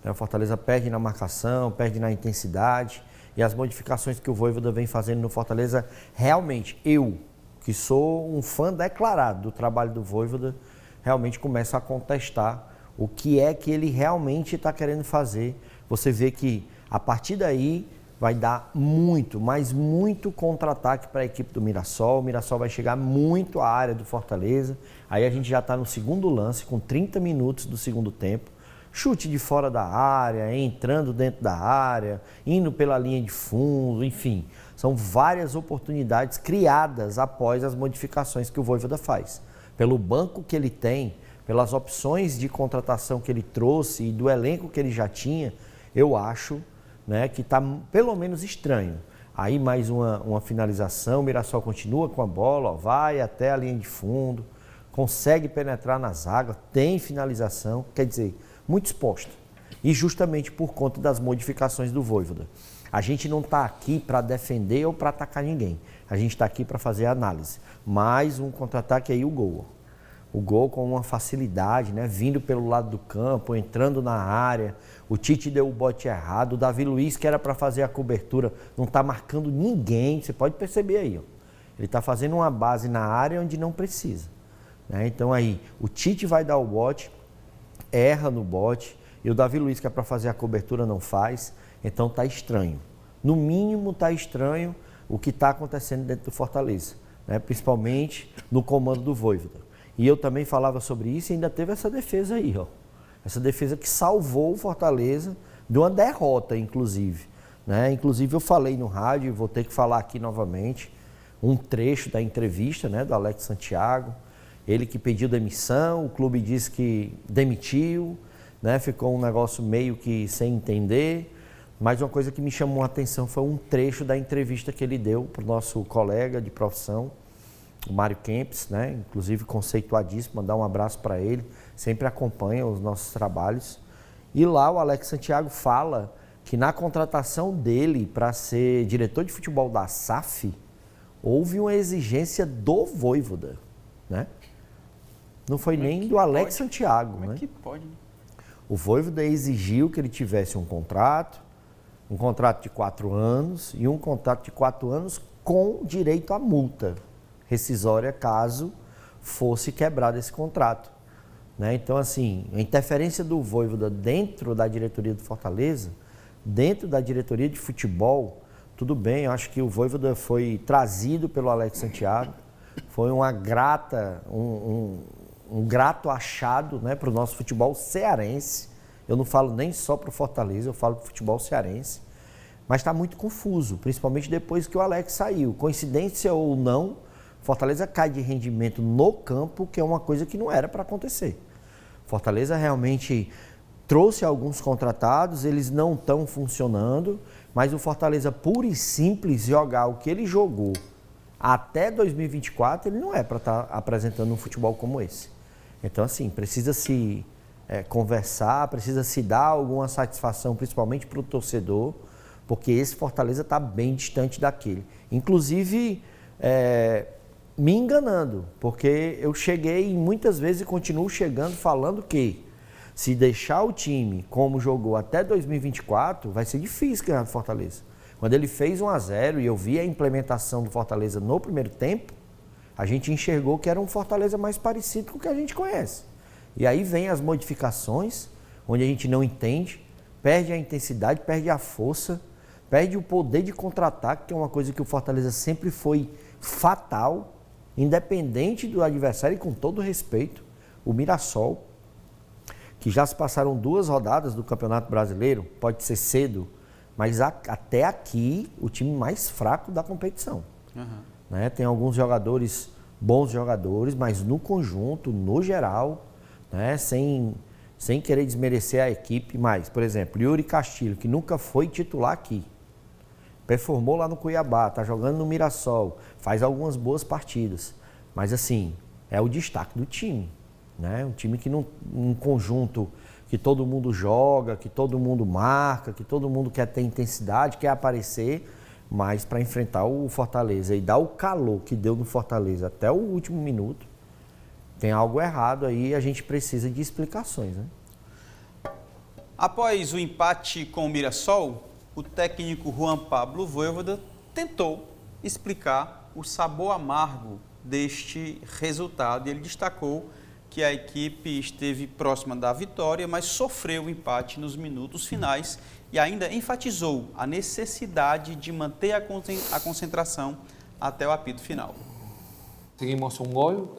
O Fortaleza perde na marcação, perde na intensidade. E as modificações que o Vojvoda vem fazendo no Fortaleza, realmente, eu, que sou um fã declarado do trabalho do Vojvoda, realmente começo a contestar o que é que ele realmente está querendo fazer. Você vê que a partir daí vai dar muito, mas muito contra-ataque para a equipe do Mirassol. O Mirassol vai chegar muito à área do Fortaleza. Aí a gente já está no segundo lance, com 30 minutos do segundo tempo. Chute de fora da área, entrando dentro da área, indo pela linha de fundo, enfim. São várias oportunidades criadas após as modificações que o Vojvoda faz. Pelo banco que ele tem, pelas opções de contratação que ele trouxe e do elenco que ele já tinha, eu acho, né, que está pelo menos estranho. Aí mais uma finalização, o Mirassol continua com a bola, ó, vai até a linha de fundo, consegue penetrar na zaga, tem finalização, quer dizer, muito exposto. E justamente por conta das modificações do Vojvoda. A gente não está aqui para defender ou para atacar ninguém. A gente está aqui para fazer análise. Mais um contra-ataque aí, o gol. o gol com uma facilidade, né? Vindo pelo lado do campo, entrando na área. O Tite deu o bote errado. O Davi Luiz, que era para fazer a cobertura, não está marcando ninguém. Você pode perceber aí, ó. Ele está fazendo uma base na área onde não precisa, né? Então aí, o Tite vai dar o bote, erra no bote, e o Davi Luiz, que é para fazer a cobertura, não faz. Então tá estranho. No mínimo tá estranho o que está acontecendo dentro do Fortaleza, né? Principalmente no comando do Vojvoda. E eu também falava sobre isso e ainda teve essa defesa aí, ó. Essa defesa que salvou o Fortaleza de uma derrota, inclusive, né? Inclusive eu falei no rádio, vou ter que falar aqui novamente, um trecho da entrevista, né, do Alex Santiago. Ele que pediu demissão, o clube disse que demitiu, né? Ficou um negócio meio que sem entender. Mas uma coisa que me chamou a atenção foi um trecho da entrevista que ele deu para o nosso colega de profissão, o Mário Kempis, né? Inclusive conceituadíssimo, mandar um abraço para ele, sempre acompanha os nossos trabalhos. E lá o Alex Santiago fala que na contratação dele para ser diretor de futebol da SAF, houve uma exigência do Vojvoda, né? Não foi nem do Alex Santiago, né? Como é que pode, né? O Vojvoda exigiu que ele tivesse um contrato de 4 anos e um contrato de 4 anos com direito à multa rescisória caso fosse quebrado esse contrato, né? Então, assim, a interferência do Vojvoda dentro da diretoria do Fortaleza, dentro da diretoria de futebol, tudo bem, eu acho que o Vojvoda foi trazido pelo Alex Santiago, foi uma grata, um grato achado, né, para o nosso futebol cearense. Eu não falo nem só para o Fortaleza, eu falo para o futebol cearense. Mas está muito confuso, principalmente depois que o Alex saiu. Coincidência ou não, Fortaleza cai de rendimento no campo, que é uma coisa que não era para acontecer. Fortaleza realmente trouxe alguns contratados, eles não estão funcionando, mas o Fortaleza, puro e simples, jogar o que ele jogou até 2024, ele não é para estar apresentando um futebol como esse. Então, assim, precisa se conversar, precisa se dar alguma satisfação, principalmente para o torcedor, porque esse Fortaleza está bem distante daquele. Inclusive, me enganando, porque eu cheguei muitas vezes e continuo chegando falando que se deixar o time como jogou até 2024, vai ser difícil ganhar do Fortaleza. Quando ele fez 1-0 e eu vi a implementação do Fortaleza no primeiro tempo, a gente enxergou que era um Fortaleza mais parecido com o que a gente conhece. E aí vem as modificações, onde a gente não entende, perde a intensidade, perde a força, perde o poder de contra-ataque, que é uma coisa que o Fortaleza sempre foi fatal, independente do adversário e com todo respeito. O Mirassol, que já se passaram 2 rodadas do Campeonato Brasileiro, pode ser cedo, mas até aqui o time mais fraco da competição. Né? Tem alguns jogadores, bons jogadores, mas no conjunto, no geral, né? sem querer desmerecer a equipe, mas, por exemplo, Yuri Castilho, que nunca foi titular aqui, performou lá no Cuiabá, está jogando no Mirassol, faz algumas boas partidas, mas assim, é o destaque do time, né? Um time que um conjunto que todo mundo joga, que todo mundo marca, que todo mundo quer ter intensidade, quer aparecer, mas para enfrentar o Fortaleza e dar o calor que deu no Fortaleza até o último minuto, tem algo errado aí e a gente precisa de explicações, né? Após o empate com o Mirassol, o técnico Juan Pablo Vojvoda tentou explicar o sabor amargo deste resultado e ele destacou que a equipe esteve próxima da vitória, mas sofreu o empate nos minutos finais e ainda enfatizou a necessidade de manter a concentração até o apito final. Seguimos un gol,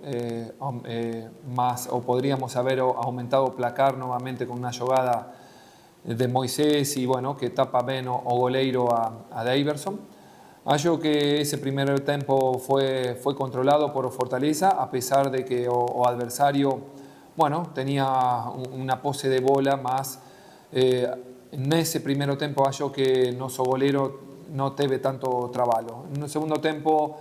más, o podríamos haber aumentado el placar nuevamente con una jugada de Moisés y bueno, que tapa Ben o goleiro a Daverson. Acho que ese primer tiempo fue controlado por Fortaleza, a pesar de que o adversario, bueno, tenía una pose de bola más. En ese primer tiempo acho que nuestro goleiro no teve tanto trabajo. En el segundo tiempo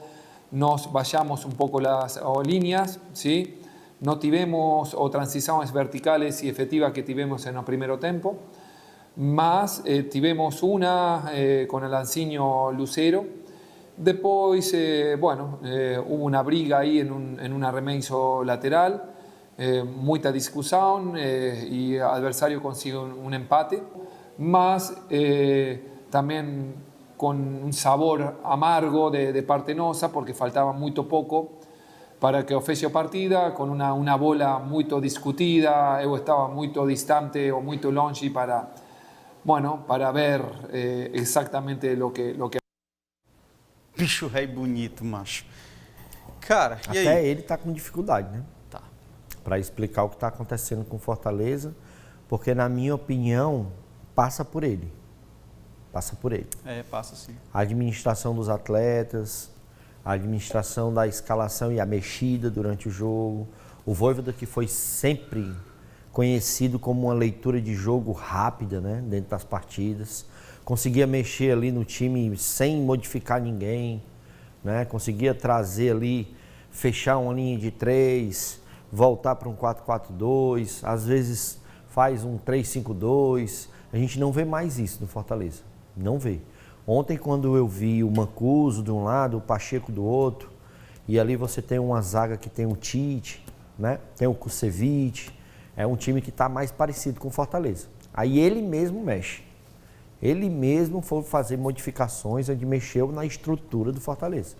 nos vayamos un poco las líneas, ¿sí? No tivemos o transiciones verticales y efectivas que tivemos en el primer tiempo, más tivemos una con el Lancinho Lucero. Después, bueno, hubo una briga ahí en un arremesso lateral mucha discusión y el adversario consigue un empate, más también con un sabor amargo de parte nossa, porque faltaba muy poco para que fosse a partida, con una bola muy discutida, eu estaba muy distante o muy longe para ver exatamente lo que... Bicho rei bonito, macho. Cara, e Até aí? ele tá com dificuldade, né? Tá. Para explicar o que está acontecendo com o Fortaleza, porque na minha opinião, passa por ele. Passa por ele. Passa sim. A administração dos atletas, a administração da escalação e a mexida durante o jogo. O Vojvoda, que foi sempre conhecido como uma leitura de jogo rápida, né, dentro das partidas. Conseguia mexer ali no time sem modificar ninguém, né? Conseguia trazer ali, fechar uma linha de 3, voltar para um 4-4-2, às vezes faz um 3-5-2. A gente não vê mais isso no Fortaleza, não vê. Ontem, quando eu vi o Mancuso de um lado, o Pacheco do outro, e ali você tem uma zaga que tem o Tite, né? Tem o Kusevich, é um time que está mais parecido com o Fortaleza. Aí ele mesmo mexe. Ele mesmo foi fazer modificações onde mexeu na estrutura do Fortaleza.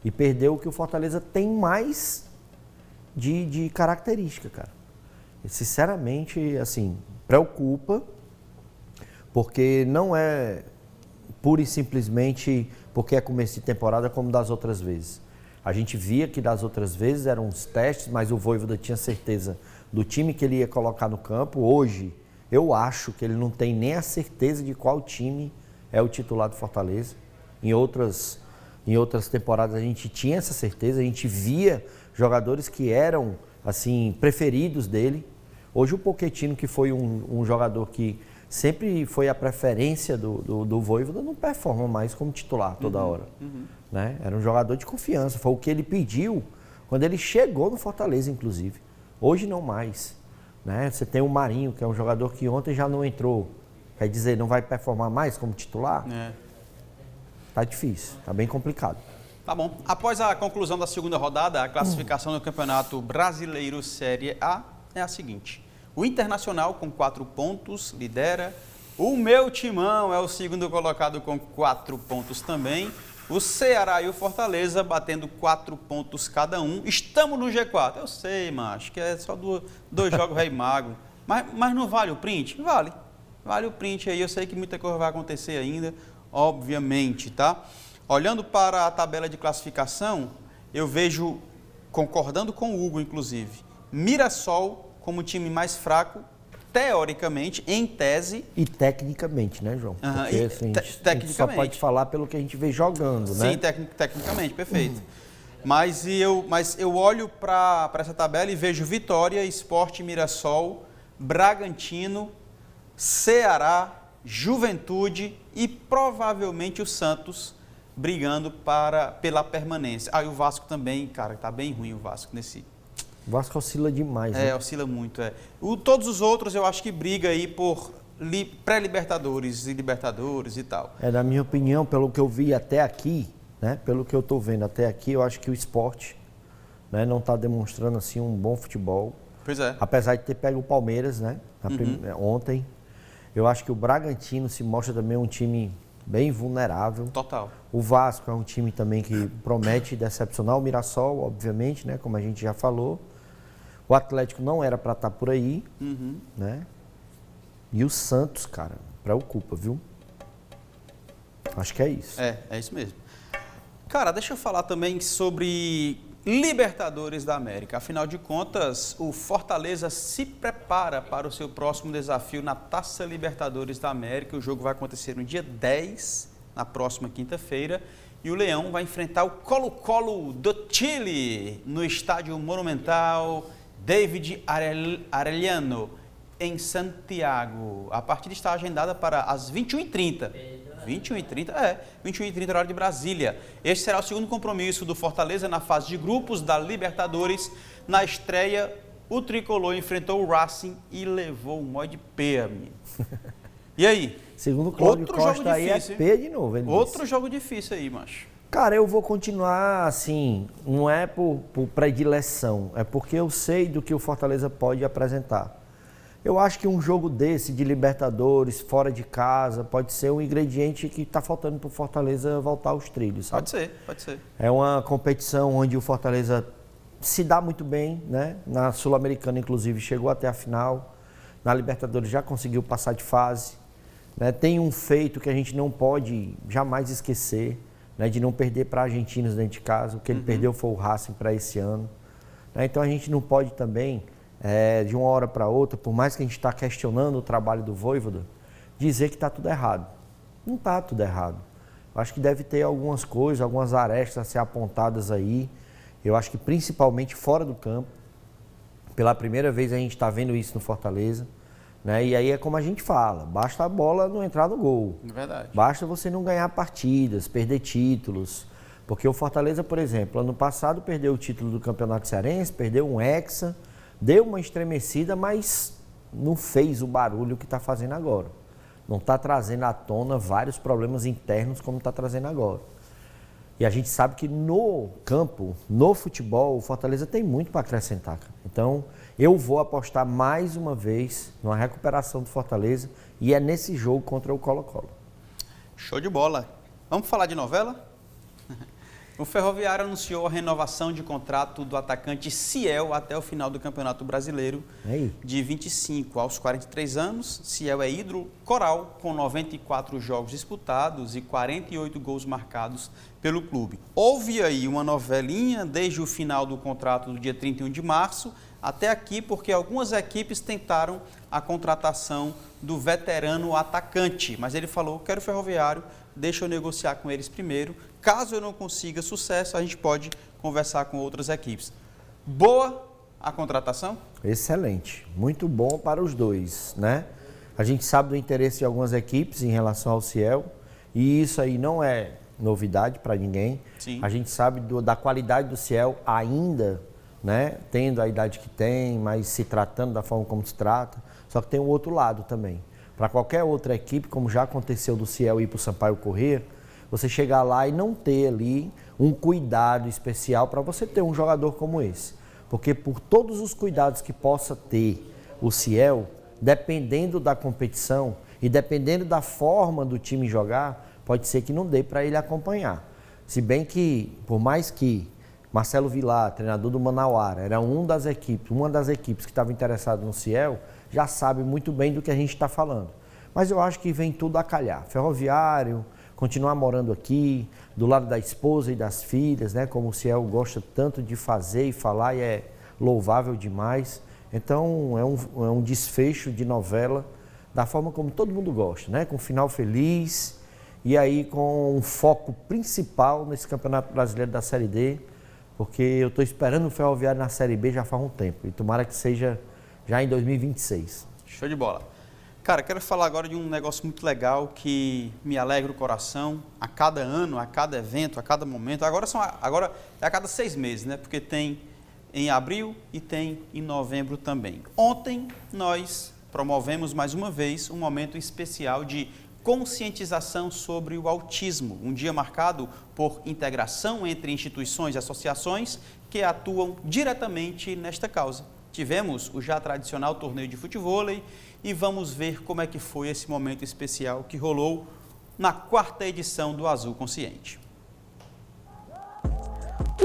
E perdeu o que o Fortaleza tem mais de característica, cara. E, sinceramente, assim, preocupa, porque não é pura e simplesmente porque é começo de temporada como das outras vezes. A gente via que das outras vezes eram os testes, mas o Vojvoda tinha certeza do time que ele ia colocar no campo. Hoje, eu acho que ele não tem nem a certeza de qual time é o titular do Fortaleza. Em outras temporadas a gente tinha essa certeza, a gente via jogadores que eram assim preferidos dele. Hoje o Pochettino, que foi um jogador que sempre foi a preferência do Vojvoda, não performa mais como titular toda hora. Né? Era um jogador de confiança, foi o que ele pediu quando ele chegou no Fortaleza, inclusive. Hoje não mais. Né? Você tem o Marinho, que é um jogador que ontem já não entrou. Quer dizer, não vai performar mais como titular? Tá difícil, tá bem complicado. Tá bom. Após a conclusão da segunda rodada, a classificação do Campeonato Brasileiro Série A é a seguinte. O Internacional, com 4 pontos, lidera. O meu timão é o segundo colocado com 4 pontos também. O Ceará e o Fortaleza batendo 4 pontos cada um. Estamos no G4. Eu sei, macho, que é só 2 jogos rei mago. Mas não vale o print? Vale. Vale o print aí. Eu sei que muita coisa vai acontecer ainda, obviamente, tá? Olhando para a tabela de classificação, eu vejo, concordando com o Hugo, inclusive, Mirassol como o time mais fraco, teoricamente, em tese. E tecnicamente, né, João? Porque assim, a gente só pode falar pelo que a gente vê jogando, né? Sim, tecnicamente, perfeito. Mas eu olho para essa tabela e vejo Vitória, Sport, Mirassol, Bragantino, Ceará, Juventude e provavelmente o Santos brigando pela permanência. E o Vasco também, cara, tá bem ruim o Vasco nesse... O Vasco oscila demais, né? Oscila muito, todos os outros eu acho que briga aí por pré-libertadores e libertadores e tal. Na minha opinião, pelo que eu vi até aqui, né? Pelo que eu tô vendo até aqui, eu acho que o Sport, né, não tá demonstrando assim um bom futebol. Pois é. Apesar de ter pego o Palmeiras, né? Ontem. Eu acho que o Bragantino se mostra também um time bem vulnerável. Total. O Vasco é um time também que promete decepcionar. O Mirassol, obviamente, né? Como a gente já falou. O Atlético não era para estar por aí, né? E o Santos, cara, preocupa, viu? Acho que é isso. É isso mesmo. Cara, deixa eu falar também sobre Libertadores da América. Afinal de contas, o Fortaleza se prepara para o seu próximo desafio na Taça Libertadores da América. O jogo vai acontecer no dia 10, na próxima quinta-feira. E o Leão vai enfrentar o Colo-Colo do Chile no Estádio Monumental David Arellano, em Santiago. A partida está agendada para as 21h30. 21h30, horário de Brasília. Este será o segundo compromisso do Fortaleza na fase de grupos da Libertadores. Na estreia, o Tricolor enfrentou o Racing e levou um mó de pé, menino. E aí? Segundo o Cláudio Costa, aí é P de novo. Outro jogo difícil aí, macho. Cara, eu vou continuar assim, não é por predileção, é porque eu sei do que o Fortaleza pode apresentar. Eu acho que um jogo desse, de Libertadores, fora de casa, pode ser um ingrediente que está faltando para o Fortaleza voltar aos trilhos, sabe? Pode ser. É uma competição onde o Fortaleza se dá muito bem, né? Na Sul-Americana, inclusive, chegou até a final. Na Libertadores já conseguiu passar de fase. Né? Tem um feito que a gente não pode jamais esquecer, né? De não perder para argentinos dentro de casa. O que ele perdeu foi o Racing para esse ano. Né? Então a gente não pode também, de uma hora para outra, por mais que a gente está questionando o trabalho do Vojvoda, dizer que está tudo errado. Não está tudo errado. Eu acho que deve ter algumas coisas, algumas arestas a ser apontadas aí. Eu acho que principalmente fora do campo. Pela primeira vez a gente está vendo isso no Fortaleza. Né? E aí é como a gente fala, basta a bola não entrar no gol. É verdade. Basta você não ganhar partidas, perder títulos. Porque o Fortaleza, por exemplo, ano passado perdeu o título do Campeonato Cearense, perdeu um Hexa, deu uma estremecida, mas não fez o barulho que está fazendo agora. Não está trazendo à tona vários problemas internos como está trazendo agora. E a gente sabe que no campo, no futebol, o Fortaleza tem muito para acrescentar. Então, eu vou apostar mais uma vez numa recuperação do Fortaleza e é nesse jogo contra o Colo-Colo. Show de bola. Vamos falar de novela? O Ferroviário anunciou a renovação de contrato do atacante Ciel até o final do Campeonato Brasileiro de 25 aos 43 anos. Ciel é ídolo coral com 94 jogos disputados e 48 gols marcados pelo clube. Houve aí uma novelinha desde o final do contrato do dia 31 de março até aqui, porque algumas equipes tentaram a contratação do veterano atacante, mas ele falou, quero o Ferroviário, deixa eu negociar com eles primeiro. Caso eu não consiga sucesso, a gente pode conversar com outras equipes. Boa a contratação? Excelente, muito bom para os dois, né? A gente sabe do interesse de algumas equipes em relação ao Ciel e isso aí não é novidade para ninguém. Sim. A gente sabe da qualidade do Ciel ainda, né? Tendo a idade que tem, mas se tratando da forma como se trata. Só que tem o outro lado também. Para qualquer outra equipe, como já aconteceu do Ciel ir para o Sampaio Corrêa, você chegar lá e não ter ali um cuidado especial para você ter um jogador como esse. Porque por todos os cuidados que possa ter o Ciel, dependendo da competição e dependendo da forma do time jogar, pode ser que não dê para ele acompanhar. Se bem que, por mais que Marcelo Vilar, treinador do Manauara, era uma das equipes que estava interessada no Ciel, já sabe muito bem do que a gente está falando. Mas eu acho que vem tudo a calhar. Ferroviário, continuar morando aqui, do lado da esposa e das filhas, né? Como o Ciel gosta tanto de fazer e falar e é louvável demais. Então é um desfecho de novela da forma como todo mundo gosta, né? Com um final feliz e aí com um foco principal nesse Campeonato Brasileiro da Série D, porque eu estou esperando o Ferroviário na Série B já faz um tempo e tomara que seja já em 2026. Show de bola. Cara, quero falar agora de um negócio muito legal que me alegra o coração a cada ano, a cada evento, a cada momento. Agora é a cada 6 meses, né? Porque tem em abril e tem em novembro também. Ontem nós promovemos mais uma vez um momento especial de conscientização sobre o autismo, um dia marcado por integração entre instituições e associações que atuam diretamente nesta causa. Tivemos o já tradicional torneio de futevôlei e vamos ver como é que foi esse momento especial que rolou na 4ª edição do Azul Consciente.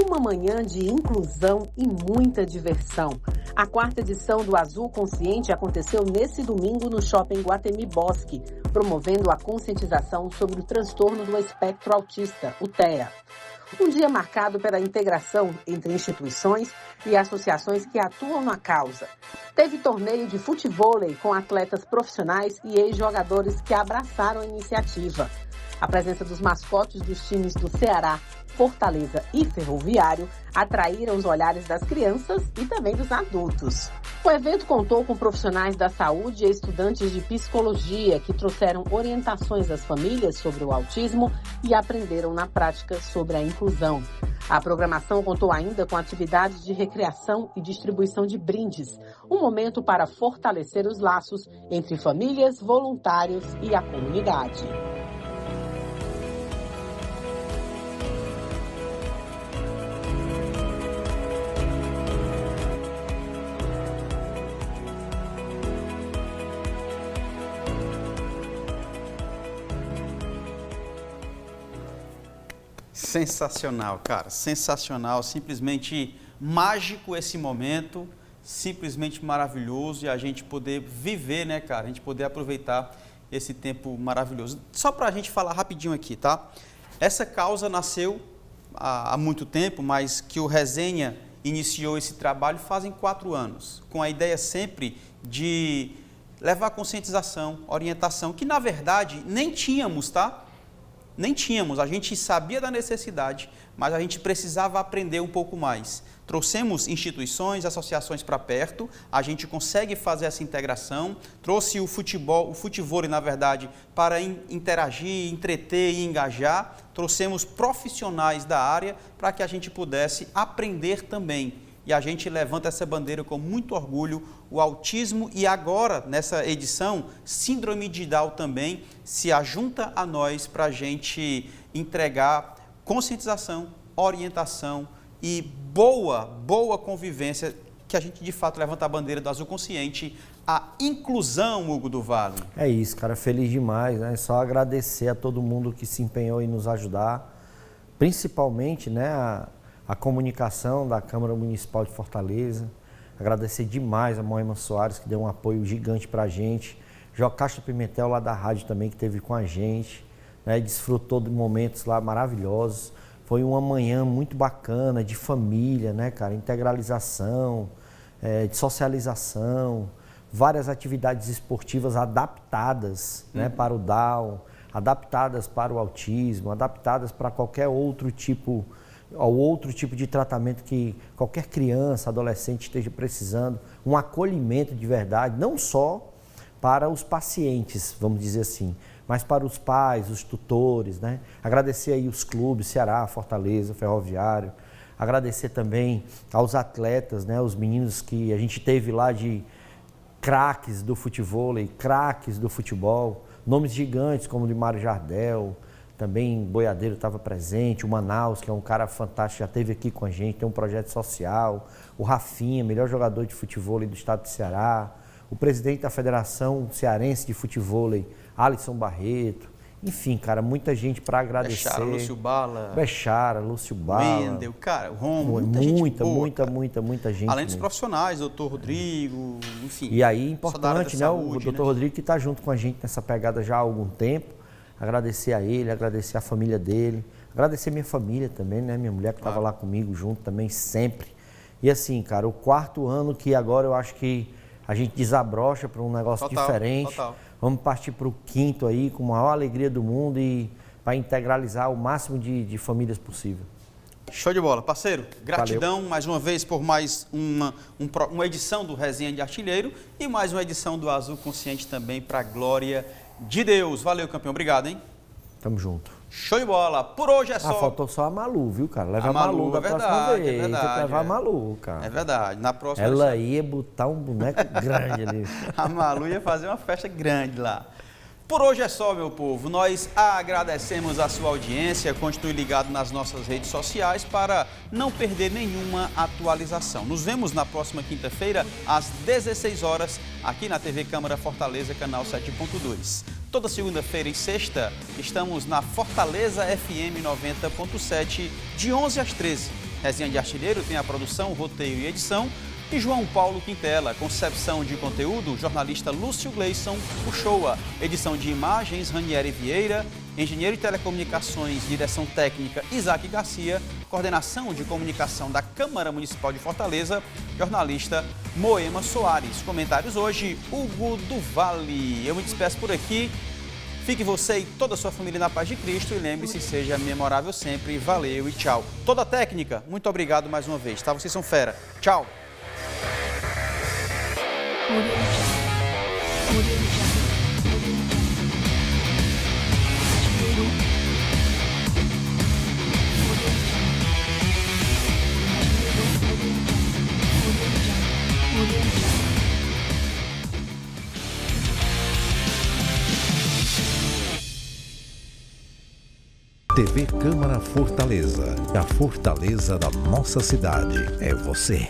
Uma manhã de inclusão e muita diversão. A 4ª edição do Azul Consciente aconteceu nesse domingo no Shopping Guatemi Bosque, promovendo a conscientização sobre o transtorno do espectro autista, o TEA. Um dia marcado pela integração entre instituições e associações que atuam na causa. Teve torneio de futevôlei com atletas profissionais e ex-jogadores que abraçaram a iniciativa. A presença dos mascotes dos times do Ceará, Fortaleza e Ferroviário atraíram os olhares das crianças e também dos adultos. O evento contou com profissionais da saúde e estudantes de psicologia que trouxeram orientações às famílias sobre o autismo e aprenderam na prática sobre a inclusão. A programação contou ainda com atividades de recreação e distribuição de brindes, um momento para fortalecer os laços entre famílias, voluntários e a comunidade. Sensacional, cara, sensacional, simplesmente mágico esse momento, simplesmente maravilhoso e a gente poder viver, né, cara, a gente poder aproveitar esse tempo maravilhoso. Só para a gente falar rapidinho aqui, tá? Essa causa nasceu há muito tempo, mas que o Resenha iniciou esse trabalho fazem 4 anos, com a ideia sempre de levar conscientização, orientação, que na verdade nem tínhamos, tá? Nem tínhamos, a gente sabia da necessidade, mas a gente precisava aprender um pouco mais. Trouxemos instituições, associações para perto, a gente consegue fazer essa integração, trouxe o futevôlei, na verdade, para interagir, entreter e engajar, trouxemos profissionais da área para que a gente pudesse aprender também. E a gente levanta essa bandeira com muito orgulho, o autismo e agora, nessa edição, síndrome de Down também se ajunta a nós para a gente entregar conscientização, orientação e boa convivência, que a gente de fato levanta a bandeira do Azul Consciente, a inclusão, Hugo do Vale. É isso, cara, feliz demais, né? Só agradecer a todo mundo que se empenhou em nos ajudar, principalmente, né, a comunicação da Câmara Municipal de Fortaleza, agradecer demais a Moema Soares, que deu um apoio gigante pra gente, Jocasta Pimentel lá da rádio também, que esteve com a gente, né, desfrutou de momentos lá maravilhosos. Foi uma manhã muito bacana, de família, né, cara? Integralização, de socialização, várias atividades esportivas adaptadas, né, para o Down, adaptadas para o autismo, adaptadas para qualquer outro tipo de tratamento que qualquer criança, adolescente esteja precisando, um acolhimento de verdade, não só para os pacientes, vamos dizer assim, mas para os pais, os tutores, né? Agradecer aí os clubes, Ceará, Fortaleza, Ferroviário, agradecer também aos atletas, né? Os meninos que a gente teve lá de craques do futevôlei, craques do futebol, nomes gigantes como o de Mário Jardel, também Boiadeiro estava presente, o Manaus, que é um cara fantástico, já esteve aqui com a gente, tem um projeto social, o Rafinha, melhor jogador de futevôlei do estado do Ceará, o presidente da Federação Cearense de Futevôlei, Alisson Barreto, enfim, cara, muita gente para agradecer. Bechara, Lúcio Bala. Bechara, Lúcio Bala. Mendel, cara, Romo, muita gente. Além dos profissionais, doutor Rodrigo, enfim. E aí, importante, né, saúde, o doutor Rodrigo que está junto com a gente nessa pegada já há algum tempo. Agradecer a ele, agradecer a família dele, agradecer minha família também, né, minha mulher que estava lá comigo junto também, sempre. E assim, cara, o 4º ano que agora eu acho que a gente desabrocha para um negócio diferente. Total. Vamos partir para o 5º aí, com a maior alegria do mundo e para integralizar o máximo de famílias possível. Show de bola. Parceiro, gratidão. Valeu. Mais uma vez por mais uma edição do Resenha de Artilheiro e mais uma edição do Azul Consciente também para a glória de Deus. Valeu, campeão. Obrigado, hein? Tamo junto. Show de bola. Por hoje é só... faltou só a Malu, viu, cara? Leva a Malu da próxima vez. É verdade. Tem que levar a Malu, cara. É verdade. Na próxima... Ela ia botar um boneco grande ali. A Malu ia fazer uma festa grande lá. Por hoje é só, meu povo. Nós agradecemos a sua audiência. Continue ligado nas nossas redes sociais para não perder nenhuma atualização. Nos vemos na próxima quinta-feira, às 16 horas, aqui na TV Câmara Fortaleza, canal 7.2. Toda segunda-feira e sexta, estamos na Fortaleza FM 90.7, de 11 às 13. Resenha de Artilheiro tem a produção, roteiro e edição. E João Paulo Quintela, concepção de conteúdo, jornalista Lúcio Gleison, Uchoa, edição de imagens, Ranieri Vieira, engenheiro de telecomunicações, direção técnica, Isaac Garcia, coordenação de comunicação da Câmara Municipal de Fortaleza, jornalista Moema Soares. Comentários hoje, Hugo do Vale. Eu me despeço por aqui. Fique você e toda a sua família na paz de Cristo e lembre-se, seja memorável sempre. Valeu e tchau. Toda a técnica, muito obrigado mais uma vez, tá? Vocês são fera. Tchau. TV Câmara Fortaleza. A fortaleza da nossa cidade é você.